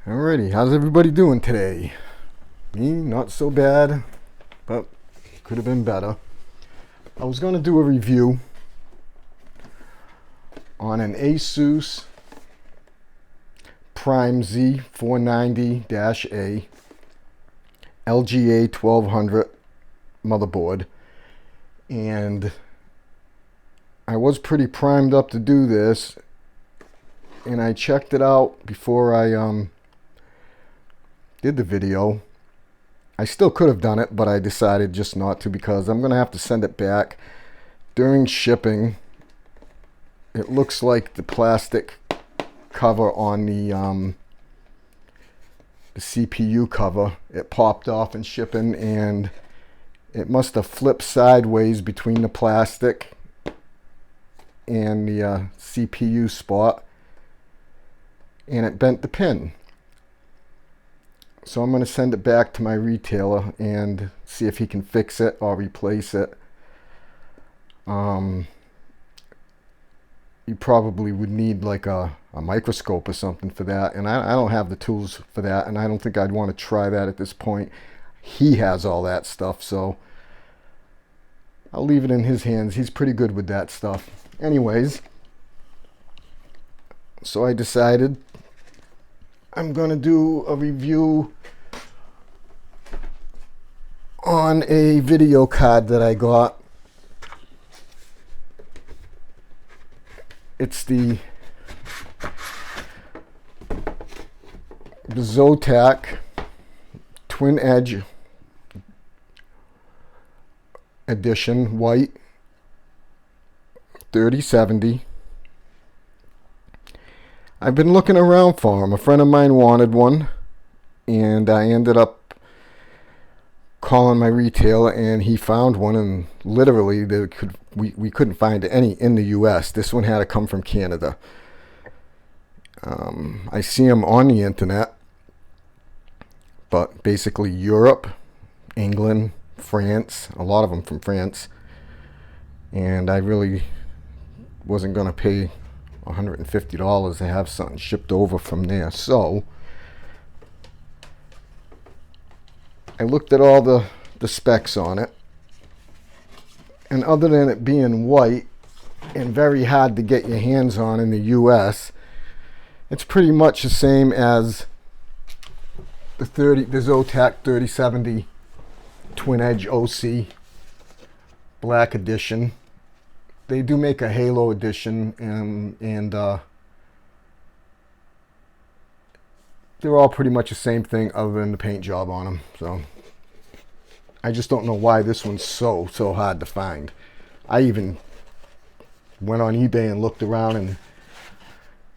Alrighty, how's everybody doing today? Me, not so bad, but could have been better. I was going to do a review on an Asus Prime Z 490-A LGA 1200 motherboard, and I was pretty primed up to do this, and I checked it out before I did the video. I still could have done it, but I decided just not to because I'm gonna have to send it back during shipping. It looks like the plastic cover on the CPU cover, it popped off in shipping, and it must have flipped sideways between the plastic and the CPU spot, and it bent the pin. So I'm going to send it back to my retailer and see if he can fix it or replace it. You probably would need like a microscope or something for that, and I don't have the tools for that, and I don't think I'd want to try that at this point. He has all that stuff, so I'll leave it in his hands. He's pretty good with that stuff. Anyways, so I decided I'm going to do a review on a video card that I got. It's the Zotac Twin Edge Edition White 3070. I've been looking around for them. A friend of mine wanted one, and I ended up calling my retailer, and he found one, and literally we couldn't find any in the US. This one had to come from Canada. I see them on the internet, but basically Europe, England, France, a lot of them from France, and I really wasn't going to pay $150 to have something shipped over from there. So I looked at all the specs on it, and other than it being white and very hard to get your hands on in the US, it's pretty much the same as the Zotac 3070 Twin Edge OC Black Edition. They do make a Halo edition, and they're all pretty much the same thing other than the paint job on them. So I just don't know why this one's so hard to find. I even went on eBay and looked around, and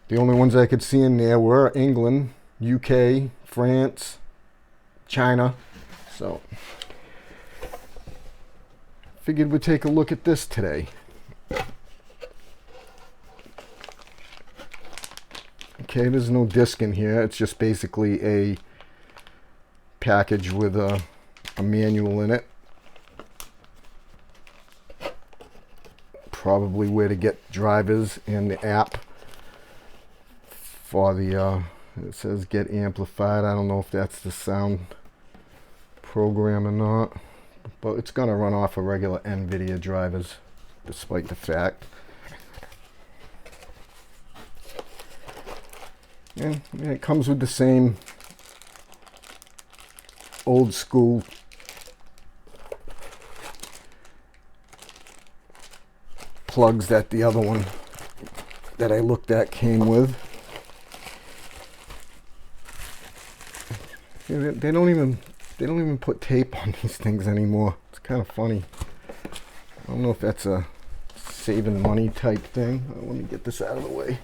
the only ones I could see in there were England, UK, France, China. So figured we'd take a look at this today. Okay, there's no disc in here. It's just basically a package with a manual in it. Probably where to get drivers and the app for the, it says get amplified. I don't know if that's the sound program or not, but it's going to run off of regular NVIDIA drivers, despite the fact. And it comes with the same old school plugs that the other one that I looked at came with. They don't even put tape on these things anymore. It's kind of funny. I don't know if that's a saving money type thing. Let me get this out of the way.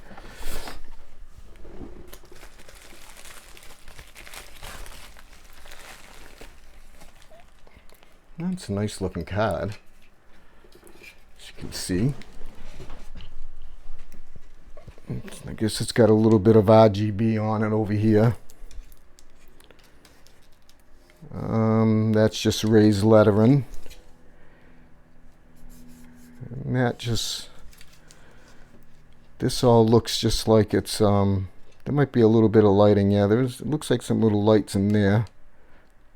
That's a nice looking card, as you can see. I guess it's got a little bit of RGB on it over here. That's just raised lettering. And that just, this all looks just like it's There might be a little bit of lighting. Yeah, it looks like some little lights in there.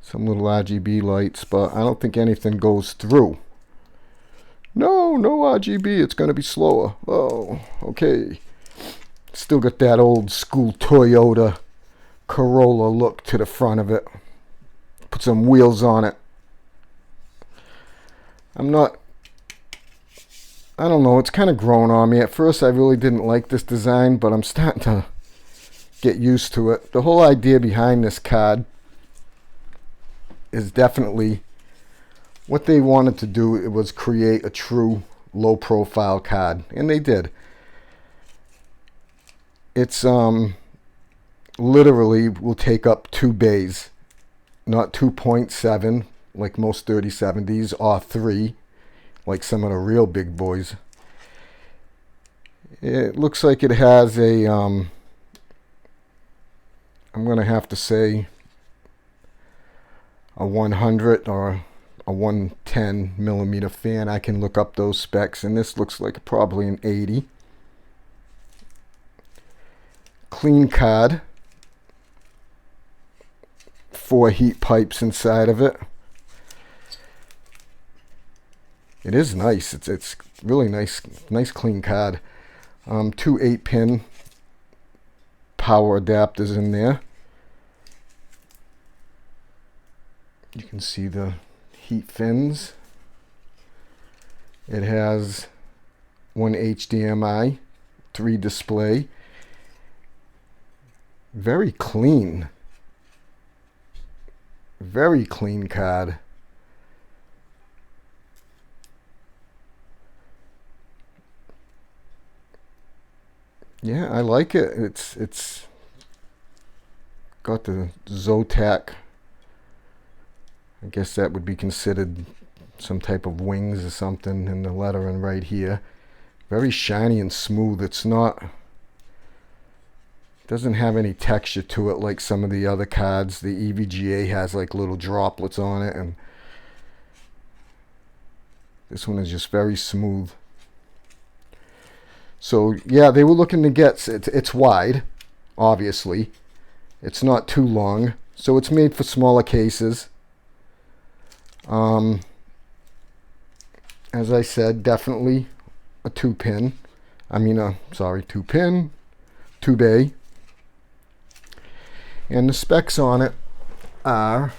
Some little RGB lights, but I don't think anything goes through. No RGB. It's going to be slower. Oh, okay. Still got that old school Toyota Corolla look to the front of it. Put some wheels on it. I don't know, it's kind of grown on me. At first I really didn't like this design, but I'm starting to get used to it. The whole idea behind this card is definitely what they wanted to do. It was create a true low profile card, and they did. It's literally will take up 2 bays, not 2.7 like most 3070s, or 3 like some of the real big boys. It looks like it has a I'm gonna have to say a 100 or a 110 millimeter fan. I can look up those specs, and this looks like probably an 80. Clean card, 4 heat pipes inside of it. It is nice. It's really nice clean card. 2 8-pin power adapters in there. You can see the heat fins. It has 1 HDMI, 3 display. Very clean. Very clean card. Yeah, I like it. It's got the Zotac. I guess that would be considered some type of wings or something in the lettering right here. Very shiny and smooth. Doesn't have any texture to it like some of the other cards. The EVGA has like little droplets on it, and this one is just very smooth. So yeah, they were looking to get, it's wide, obviously. It's not too long, so it's made for smaller cases. As I said, definitely a 2-pin. 2-pin, 2-bay. And the specs on it are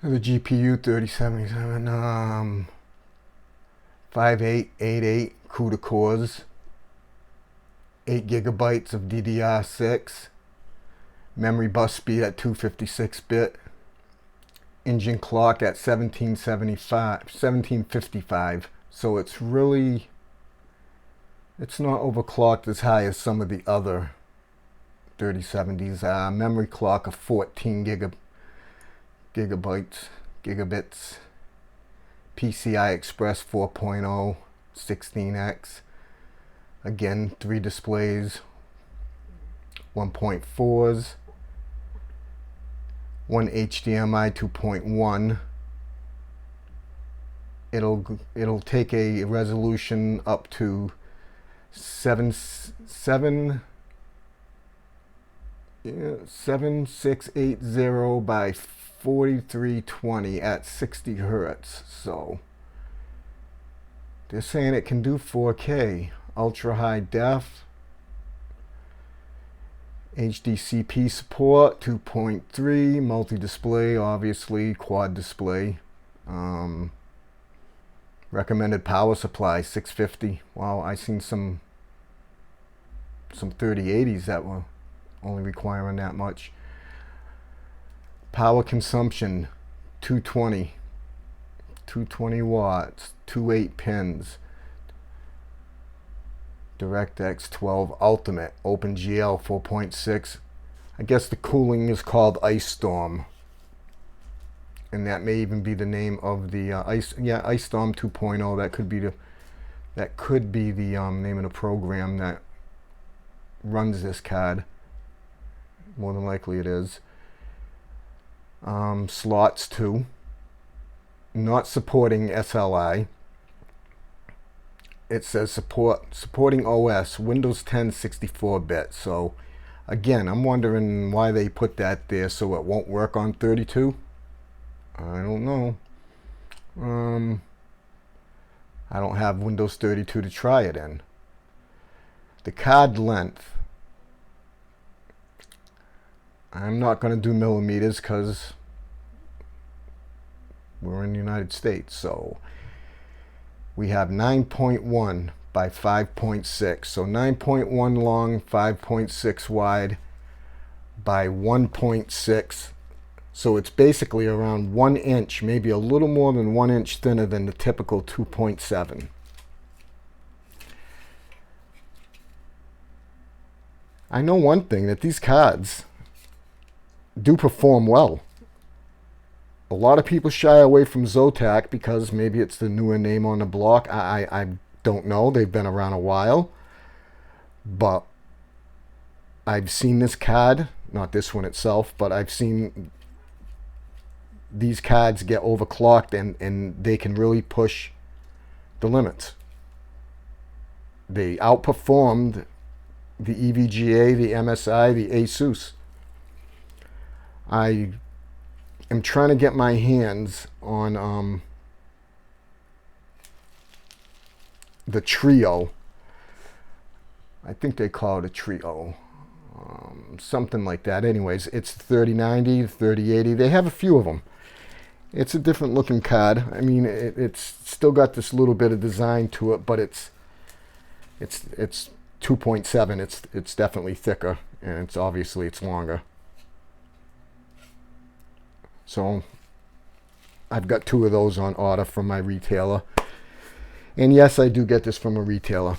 the GPU 3077, 5888 CUDA cores, 8 gigabytes of DDR6, memory bus speed at 256-bit, engine clock at 1755. So it's not overclocked as high as some of the other 3070s. Memory clock of 14 gigabits. PCI Express 4.0, 16x. Again, 3 displays, 1.4s, 1 HDMI 2.1. It'll take a resolution up to 7680 by 4320 at 60 hertz. So they're saying it can do 4K, ultra high def, HDCP support, 2.3, multi-display, obviously, quad display. Recommended power supply 650. Wow, I seen some 3080s that were only requiring that much. Power consumption 220 watts, 2 8-pins. DirectX 12 Ultimate, OpenGL 4.6. I guess the cooling is called Ice Storm, and that may even be the name of the Ice Storm 2.0. That could be the name of the program that runs this card. More than likely it is. Slots 2. Not supporting SLI. it says supporting OS Windows 10 64-bit. So again, I'm wondering why they put that there, so it won't work on 32. I don't know. I don't have Windows 32 to try it in. The card length, I'm not going to do millimeters because we're in the United States. So we have 9.1 by 5.6. So 9.1 long, 5.6 wide by 1.6. So it's basically around 1 inch, maybe a little more than 1 inch thinner than the typical 2.7. I know one thing, that these cards do perform well. A lot of people shy away from Zotac because maybe it's the newer name on the block. I don't know. They've been around a while. But I've seen this card, not this one itself, but I've seen these cards get overclocked, and they can really push the limits. They outperformed the EVGA, the MSI, the Asus. I am trying to get my hands on the Trio. I think they call it a Trio. Something like that. Anyways, it's 3090, 3080. They have a few of them. It's a different looking card. I mean, it's still got this little bit of design to it, but it's 2.7. It's definitely thicker, and it's obviously it's longer. So I've got 2 of those on order from my retailer. And yes, I do get this from a retailer.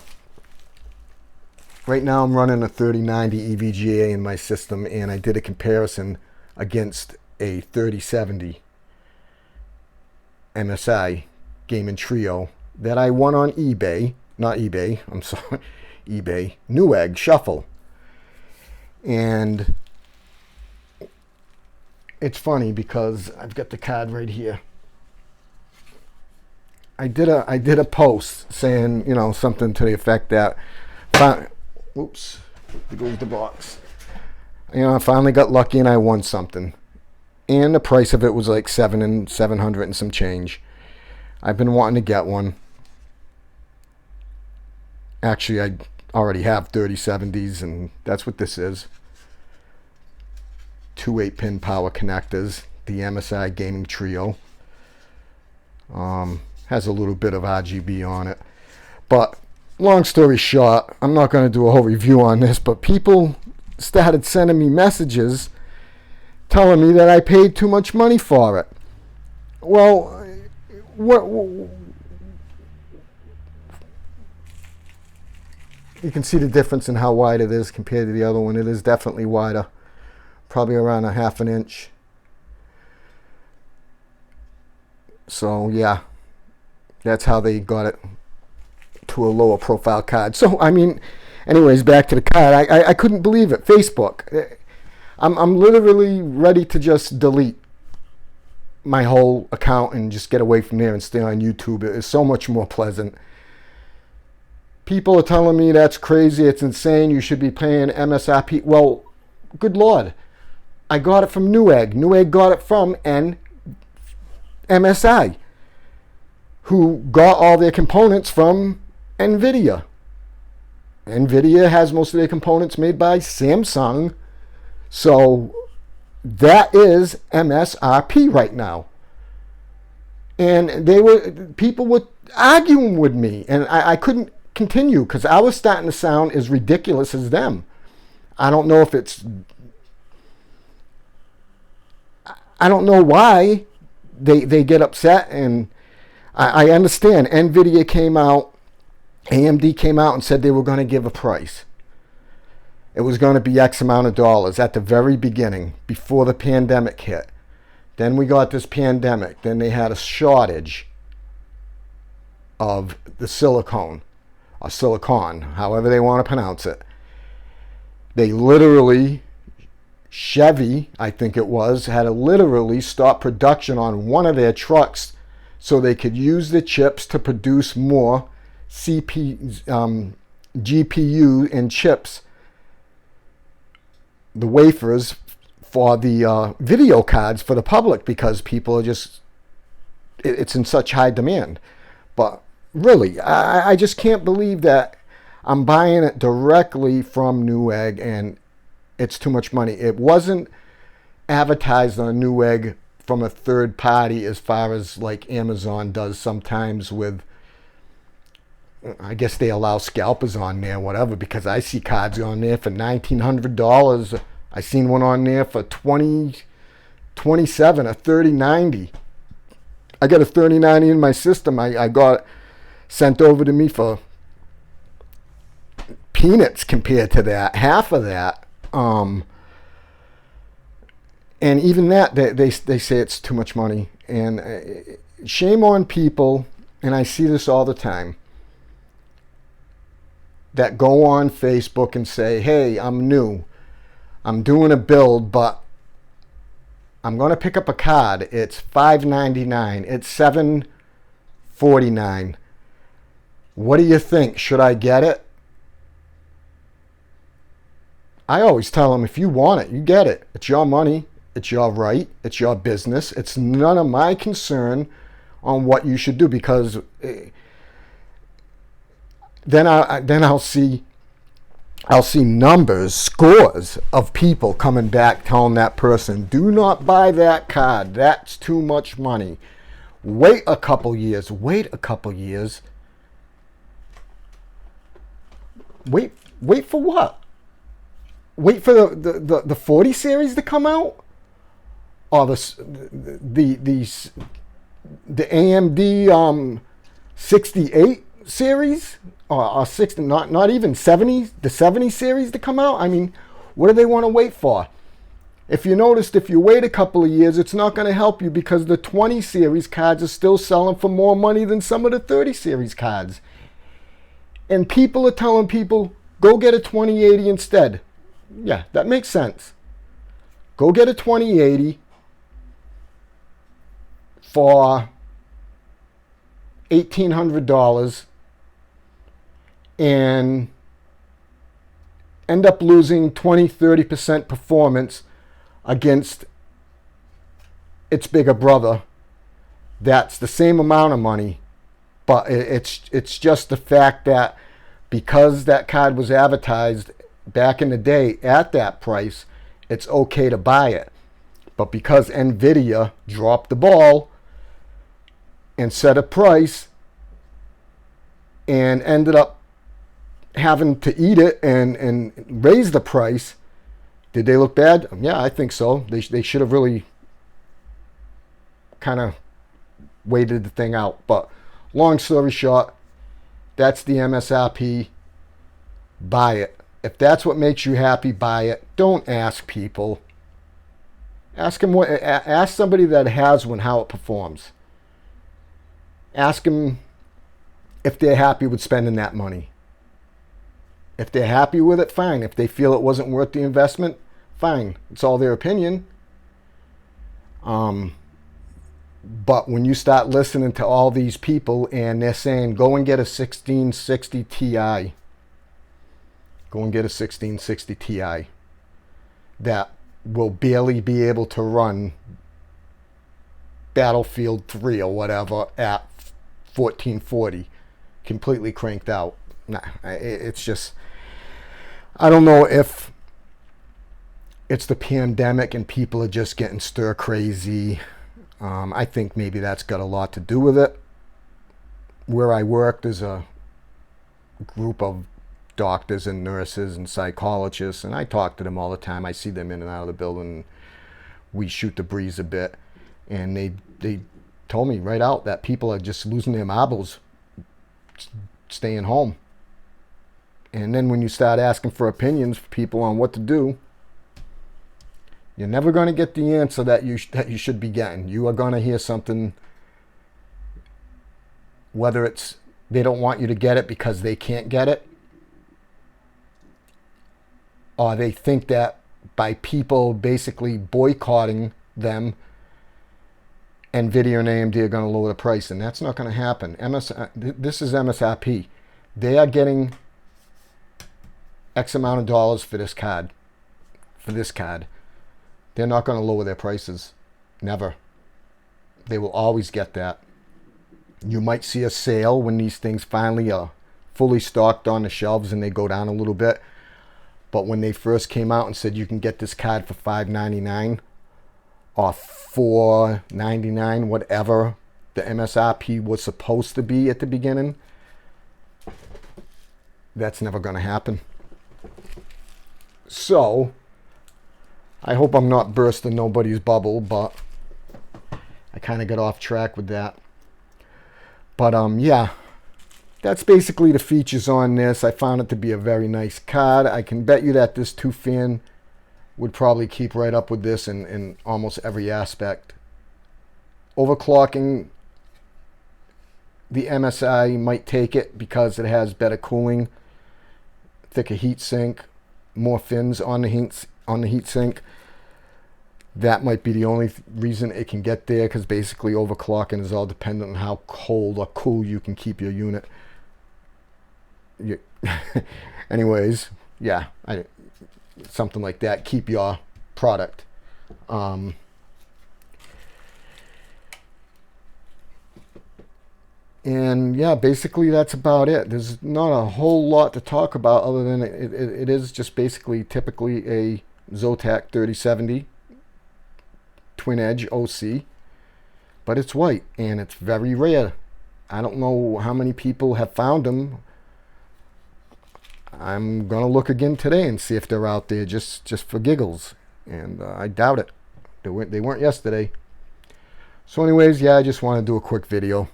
Right now I'm running a 3090 EVGA in my system, and I did a comparison against a 3070 MSI Gaming Trio that I won on eBay. Not eBay, I'm sorry. eBay. Newegg Shuffle. And it's funny because I've got the card right here. I did a post saying, you know, something to the effect that, oops, there goes the box. You know, I finally got lucky and I won something. And the price of it was like $700 and some change. I've been wanting to get one. Actually, I already have 3070s, and that's what this is. 2 8-pin power connectors. The MSI Gaming Trio. Has a little bit of RGB on it. But long story short, I'm not going to do a whole review on this, but people started sending me messages telling me that I paid too much money for it. Well, you can see the difference in how wide it is compared to the other one. It is definitely wider, probably around a ½ inch. So yeah, that's how they got it to a lower profile card. So I mean, anyways, back to the card. I couldn't believe it. Facebook. I'm literally ready to just delete my whole account and just get away from there and stay on YouTube. It is so much more pleasant. People are telling me that's crazy, it's insane, you should be paying MSRP. Well, good Lord. I got it from Newegg. Newegg got it from MSI, who got all their components from NVIDIA. NVIDIA has most of their components made by Samsung. So that is MSRP right now. And people were arguing with me, and I couldn't continue because I was starting to sound as ridiculous as them. I don't know if I don't know why they get upset, and I understand. NVIDIA came out, AMD came out and said they were going to give a price. It was going to be X amount of dollars at the very beginning, before the pandemic hit. Then we got this pandemic. Then they had a shortage of the silicone, or silicon, however they want to pronounce it. They literally, Chevy, I think it was, had to literally stop production on one of their trucks so they could use the chips to produce more GPU and chips, the wafers for the video cards for the public, because people are just, it's in such high demand. But really, I just can't believe that I'm buying it directly from Newegg and it's too much money. It wasn't advertised on Newegg from a third party, as far as like Amazon does sometimes with, I guess they allow scalpers on there, whatever, because I see cards on there for $1,900. I seen one on there for $20.27, a 3090. I got a 3090 in my system. I got sent over to me for peanuts compared to that, half of that. And even that, they say it's too much money. And shame on people, and I see this all the time, that go on Facebook and say, hey, I'm new. I'm doing a build, but I'm going to pick up a card. It's $5.99. It's $7.49. What do you think? Should I get it? I always tell them, if you want it, you get it. It's your money. It's your right. It's your business. It's none of my concern on what you should do, because then I'll see numbers, scores of people coming back telling that person, do not buy that card. That's too much money. Wait a couple years. Wait for what? Wait for the 40 series to come out? Or the AMD 68 series? Or 60, not even 70, the 70 series to come out? I mean, what do they want to wait for? If you noticed, if you wait a couple of years, it's not going to help you, because the 20 series cards are still selling for more money than some of the 30 series cards. And people are telling people, go get a 2080 instead. Yeah, that makes sense. Go get a 2080 for $1,800 and end up losing 20-30% performance against its bigger brother. That's the same amount of money, but it's just the fact that because that card was advertised back in the day at that price, it's okay to buy it. But because Nvidia dropped the ball and set a price and ended up having to eat it and raise the price, did they look bad? Yeah, I think so. They should have really kind of waited the thing out. But long story short, that's the MSRP. Buy it. If that's what makes you happy, buy it. Don't ask people. Ask somebody that has one how it performs. Ask them if they're happy with spending that money. If they're happy with it, fine. If they feel it wasn't worth the investment, fine. It's all their opinion. But when you start listening to all these people and they're saying, go and get a 1660 Ti. Go and get a 1660 Ti that will barely be able to run Battlefield 3 or whatever at 1440, completely cranked out. Nah, it's just, I don't know if it's the pandemic and people are just getting stir crazy. I think maybe that's got a lot to do with it. Where I work, there's a group of doctors and nurses and psychologists, and I talk to them all the time. I see them in and out of the building. We shoot the breeze a bit, and they told me right out that people are just losing their marbles staying home. And then when you start asking for opinions for people on what to do, you're never going to get the answer that you should be getting. You are going to hear something, whether it's they don't want you to get it because they can't get it, or they think that by people basically boycotting them, Nvidia and AMD are going to lower the price, and that's not going to happen. This is MSRP. They are getting X amount of dollars for this card. They're not going to lower their prices. Never. They will always get that. You might see a sale when these things finally are fully stocked on the shelves and they go down a little bit. But when they first came out and said you can get this card for $5.99 or $4.99, whatever the MSRP was supposed to be at the beginning, that's never going to happen. So, I hope I'm not bursting nobody's bubble, but I kind of got off track with that. But yeah, that's basically the features on this. I found it to be a very nice card. I can bet you that this 2-fan would probably keep right up with this in almost every aspect. Overclocking, the MSI might take it because it has better cooling, thicker heat sink, more fins on the heat sink. That might be the only reason it can get there, because basically overclocking is all dependent on how cold or cool you can keep your unit. Anyways, yeah, something like that. Keep your product. And yeah, basically that's about it. There's not a whole lot to talk about other than it is just basically typically a Zotac 3070 twin edge OC, but it's white and it's very rare. I don't know how many people have found them. I'm gonna look again today and see if they're out there just for giggles, and I doubt it. They weren't yesterday. So anyways, yeah, I just want to do a quick video.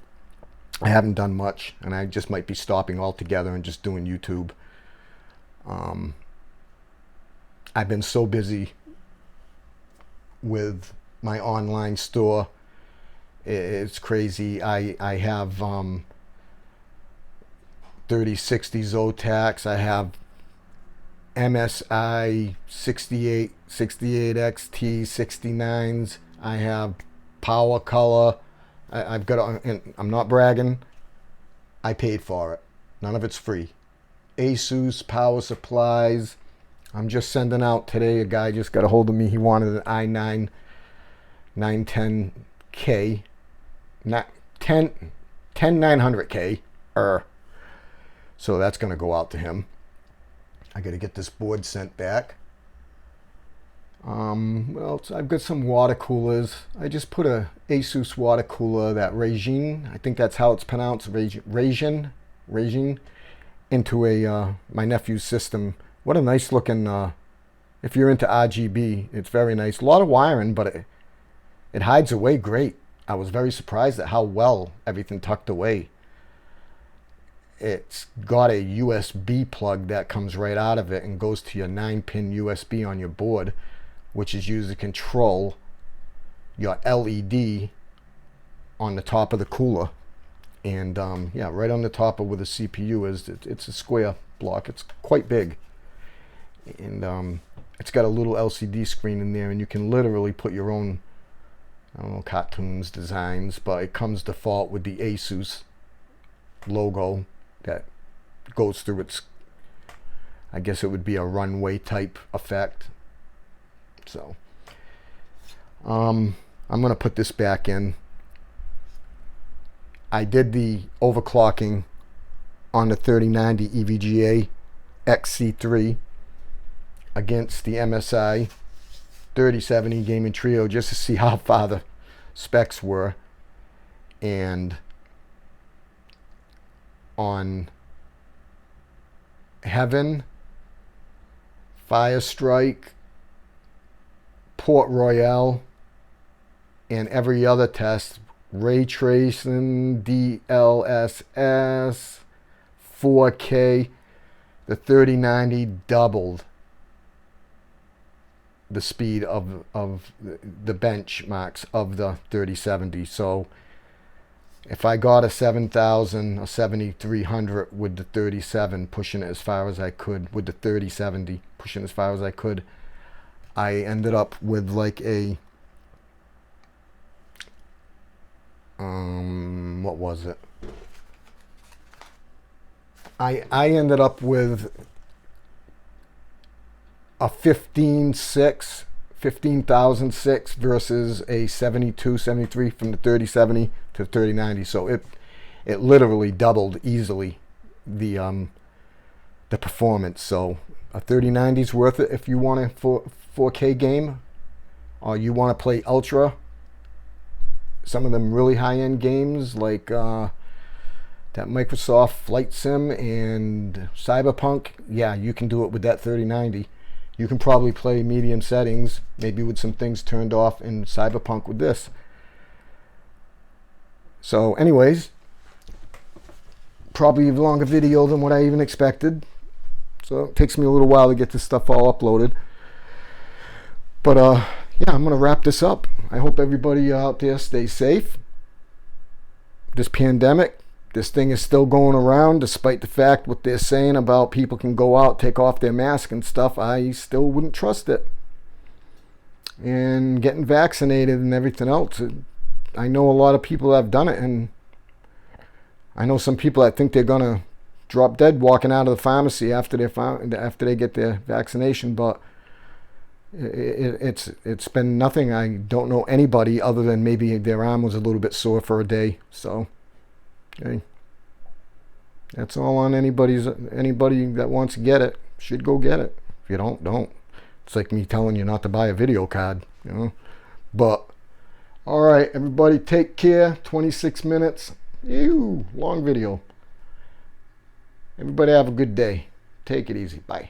I haven't done much, and I just might be stopping altogether and just doing YouTube. I've been so busy with my online store. It's crazy. I have 3060 Zotacs. I have MSI 68 XT 69s. I have Power Color. I've got, and I'm not bragging, I paid for it. None of it's free. Asus power supplies. I'm just sending out today. A guy just got a hold of me. He wanted an i9 910K, not 10900K. So that's going to go out to him. I got to get this board sent back. Well, I've got some water coolers. I just put a Asus water cooler, that Regine, I think that's how it's pronounced, Regine, into a my nephew's system. What a nice looking, if you're into RGB, it's very nice. A lot of wiring, but it hides away great. I was very surprised at how well everything tucked away. It's got a USB plug that comes right out of it and goes to your 9-pin USB on your board, which is used to control your LED on the top of the cooler. And yeah, right on the top of where the CPU is, it's a square block. It's quite big. And it's got a little LCD screen in there, and you can literally put your own, I don't know, cartoons, designs, but it comes default with the Asus logo that goes through its, I guess it would be a runway type effect. So I'm going to put this back in. I did the overclocking on the 3090 EVGA XC3 against the MSI 3070 Gaming Trio just to see how far the specs were. And on Heaven, Firestrike, Port Royale, and every other test, ray tracing, DLSS, 4K, the 3090 doubled the speed of the benchmarks of the 3070. So if I got a 7000 or 7300 with the 37 pushing it as far as I could, with the 3070 pushing as far as I could, I ended up with like a what was it? I ended up with a 15,006 versus a 72, 73 from the 3070 to 3090. So it literally doubled easily the performance. So a 3090 is worth it if you want a 4K game, or you want to play ultra. Some of them really high-end games like that Microsoft Flight Sim and Cyberpunk. Yeah, you can do it with that 3090. You can probably play medium settings, maybe with some things turned off in Cyberpunk with this. So anyways, probably a longer video than what I even expected. So it takes me a little while to get this stuff all uploaded. But yeah, I'm going to wrap this up. I hope everybody out there stays safe. This pandemic, this thing is still going around, despite the fact what they're saying about people can go out, take off their mask and stuff. I still wouldn't trust it. And getting vaccinated and everything else, I know a lot of people have done it, and I know some people that think they're gonna drop dead walking out of the pharmacy after they get their vaccination, but it's been nothing. I don't know anybody other than maybe their arm was a little bit sore for a day. So okay, that's all on anybody that wants to get it should go get it. If you don't. It's like me telling you not to buy a video card, you know. But all right, everybody, take care. 26 minutes. Ew, long video. Everybody have a good day. Take it easy. Bye.